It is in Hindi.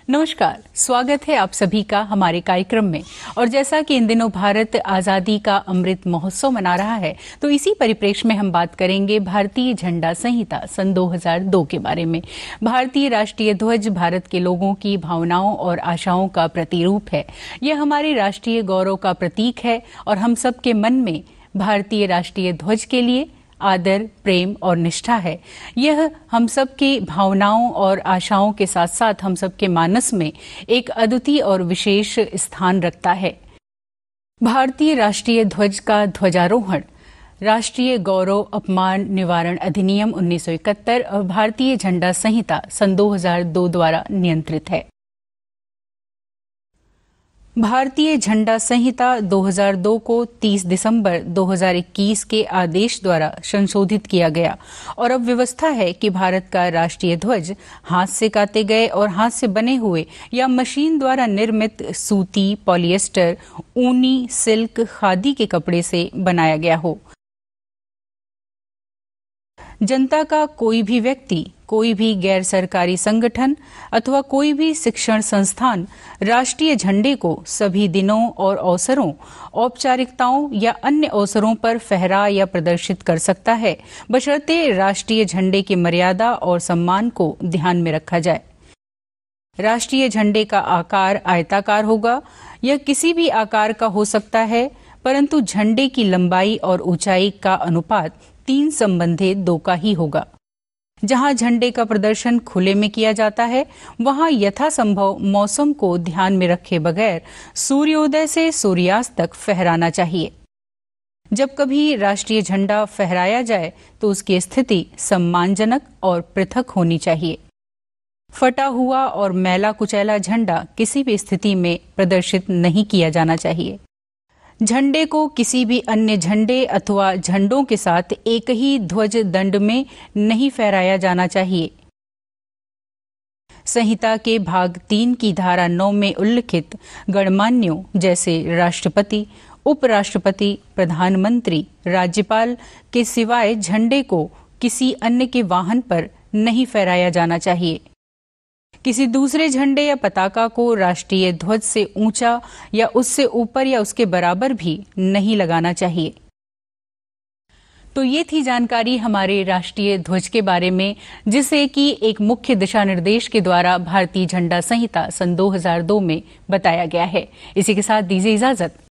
नमस्कार, स्वागत है आप सभी का हमारे कार्यक्रम में। और जैसा कि इन दिनों भारत आज़ादी का अमृत महोत्सव मना रहा है, तो इसी परिप्रेक्ष्य में हम बात करेंगे भारतीय झंडा संहिता सन 2002 के बारे में। भारतीय राष्ट्रीय ध्वज भारत के लोगों की भावनाओं और आशाओं का प्रतिरूप है। यह हमारे राष्ट्रीय गौरव का प्रतीक है और हम सबके मन में भारतीय राष्ट्रीय ध्वज के लिए आदर, प्रेम और निष्ठा है। यह हम सबकी भावनाओं और आशाओं के साथ साथ हम सबके मानस में एक अद्वितीय और विशेष स्थान रखता है। भारतीय राष्ट्रीय ध्वज का ध्वजारोहण राष्ट्रीय गौरव अपमान निवारण अधिनियम 1971 और भारतीय झंडा संहिता सन 2002 द्वारा नियंत्रित है। भारतीय झंडा संहिता 2002 को 30 दिसंबर 2021 के आदेश द्वारा संशोधित किया गया और अब व्यवस्था है कि भारत का राष्ट्रीय ध्वज हाथ से काते गए और हाथ से बने हुए या मशीन द्वारा निर्मित सूती, पॉलिएस्टर, ऊनी, सिल्क, खादी के कपड़े से बनाया गया हो। जनता का कोई भी व्यक्ति, कोई भी गैर सरकारी संगठन अथवा कोई भी शिक्षण संस्थान राष्ट्रीय झंडे को सभी दिनों और अवसरों, औपचारिकताओं या अन्य अवसरों पर फहरा या प्रदर्शित कर सकता है, बशर्ते राष्ट्रीय झंडे की मर्यादा और सम्मान को ध्यान में रखा जाए। राष्ट्रीय झंडे का आकार आयताकार होगा। यह किसी भी आकार का हो सकता है, परंतु झंडे की लंबाई और ऊंचाई का अनुपात 3:2 का ही होगा। जहां झंडे का प्रदर्शन खुले में किया जाता है, वहां यथासंभव मौसम को ध्यान में रखे बगैर सूर्योदय से सूर्यास्त तक फहराना चाहिए। जब कभी राष्ट्रीय झंडा फहराया जाए तो उसकी स्थिति सम्मानजनक और पृथक होनी चाहिए। फटा हुआ और मैला कुचैला झंडा किसी भी स्थिति में प्रदर्शित नहीं किया जाना चाहिए। झंडे को किसी भी अन्य झंडे अथवा झंडों के साथ एक ही ध्वज दंड में नहीं फहराया जाना चाहिए। संहिता के भाग 3 की धारा 9 में उल्लिखित गणमान्यों जैसे राष्ट्रपति, उपराष्ट्रपति, प्रधानमंत्री, राज्यपाल के सिवाय झंडे को किसी अन्य के वाहन पर नहीं फहराया जाना चाहिए। किसी दूसरे झंडे या पताका को राष्ट्रीय ध्वज से ऊंचा या उससे ऊपर या उसके बराबर भी नहीं लगाना चाहिए। तो ये थी जानकारी हमारे राष्ट्रीय ध्वज के बारे में, जिसे कि एक मुख्य दिशा निर्देश के द्वारा भारतीय झंडा संहिता सन 2002 में बताया गया है। इसी के साथ दीजिए इजाजत।